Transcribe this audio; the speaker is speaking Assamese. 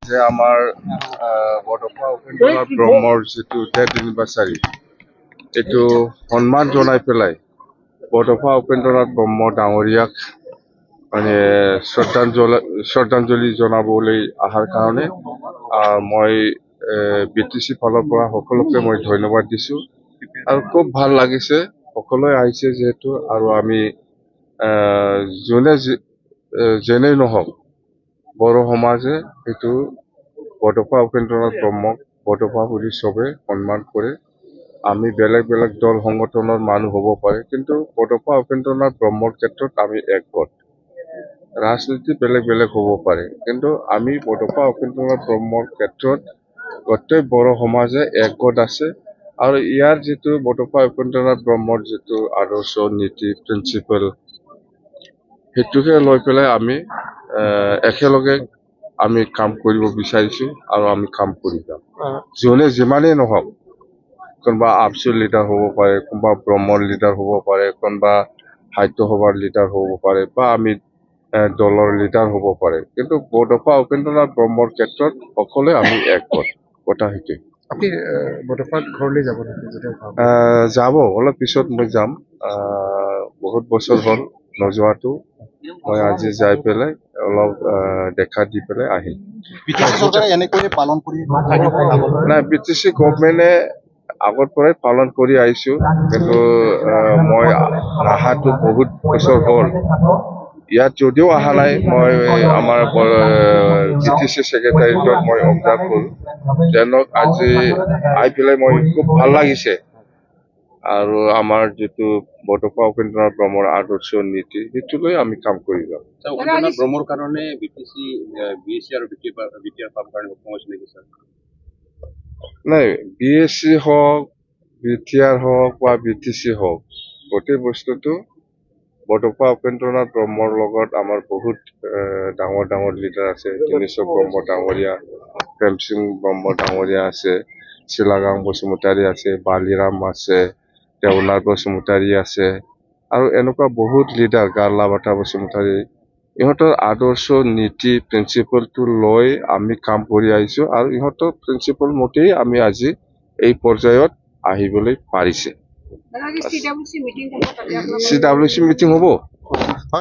যে আমাৰ বৰদপা উপেন্দ্ৰনাথ ব্ৰহ্মৰ যিটো ডেথ এনিভাৰ্চাৰী এইটো সন্মান জনাই পেলাই বৰদপা উপেন্দ্ৰনাথ ব্ৰহ্ম ডাঙৰীয়াক মানে শ্ৰদ্ধাঞ্জলি জনাবলৈ অহাৰ কাৰণে মই BTC ফালৰ পৰা সকলোকে মই ধন্যবাদ দিছোঁ আৰু খুব ভাল লাগিছে সকলোৱে আহিছে যিহেতু আৰু আমি যোনে যেনেই নহওক বড়ো সমাজে এইটো বৰদপা উপেন্দ্ৰনাথ ব্ৰহ্মক বৰদপা বুলি চবে সন্মান কৰে। আমি বেলেগ বেলেগ দল সংগঠনৰ মানুহ হ'ব পাৰে কিন্তু বৰদপা উপেন্দ্ৰনাথ ব্ৰহ্মৰ ক্ষেত্ৰত আমি একগত। ৰাজনীতি বেলেগ বেলেগ হ'ব পাৰে কিন্তু আমি বৰদপা উপেন্দ্ৰনাথ ব্ৰহ্মৰ ক্ষেত্ৰত গোটেই বড়ো সমাজে একগত আছে আৰু ইয়াৰ যিটো বৰদপা উপেন্দ্ৰনাথ ব্ৰহ্মৰ যিটো আদৰ্শ নীতি প্ৰিন্সিপাল সেইটোকে লৈ পেলাই আমি একেলগে আমি কাম কৰিব বিচাৰিছোঁ আৰু আমি কাম কৰি যাম। যোনে যিমানেই নহওক কোনোবা আপচুৰ লিডাৰ হ'ব পাৰে, কোনোবা ব্ৰহ্মৰ লিডাৰ হ'ব পাৰে, কোনোবা সাহিত্য সভাৰ লিডাৰ হ'ব পাৰে বা আমি দলৰ লিডাৰ হ'ব পাৰে কিন্তু বৰদপা উপেন্দ্ৰনাথ ব্ৰহ্মৰ ক্ষেত্ৰত সকলোৱে আমি একগত কথা সেইটোৱে। আপুনি বৰদপাত ঘৰলৈ যাব যাব অলপ পিছত মই যাম। বহুত বছৰ হ'ল নোযোৱাটো মই আজি যাই পেলাই অলপ দেখা দি পেলাই আহিম। নাই BTC গভৰ্ণমেণ্টে আগৰ পৰাই পালন কৰি আহিছো কিন্তু মই নাহাটো বহুত বছৰ হ'ল। ইয়াত যদিও অহা নাই মই আমাৰ BTC ছেক্ৰেটাৰিয়েটত মই অবজাৰ্ভ কৰোঁ যেনক আজি আহি পেলাই মই খুব ভাল লাগিছে আৰু আমাৰ যিটো বৰদপা উপেন্দ্ৰনাথ ব্ৰহ্মৰ আদৰ্শ নীতি সেইটো লৈ আমি কাম কৰি যাম। উপেন্দ্ৰনাথ ব্ৰহ্মৰ কাৰণে BTC আৰু BTR পাম কাৰণে সমস্যা নেকি স্যাৰ? নাই BSc হওক BTR হওক বা BTC হওক গোটেই বস্তুটো বৰদপা উপেন্দ্ৰনাথ ব্ৰহ্মৰ লগত আমাৰ বহুত ডাঙৰ ডাঙৰ লিডাৰ আছে। তিনেশ্বৰ ব্ৰহ্ম ডাঙৰীয়া, প্ৰেম সিং ব্ৰহ্ম ডাঙৰীয়া আছে, শিলাগাং বসুমতাৰী আছে, বালিৰাম আছে, দেওনাথ বসুমতাৰী আছে আৰু এনেকুৱা বহুত লিডাৰ গাৰ্লাবাটা বসুমতাৰী ইহঁতৰ আদৰ্শ নীতি প্ৰিন্সিপালটো লৈ আমি কাম কৰি আহিছোঁ আৰু ইহঁতৰ প্ৰিন্সিপাল মতেই আমি আজি এই পৰ্যায়ত আহিবলৈ পাৰিছে। CWC মিটিং হ'ব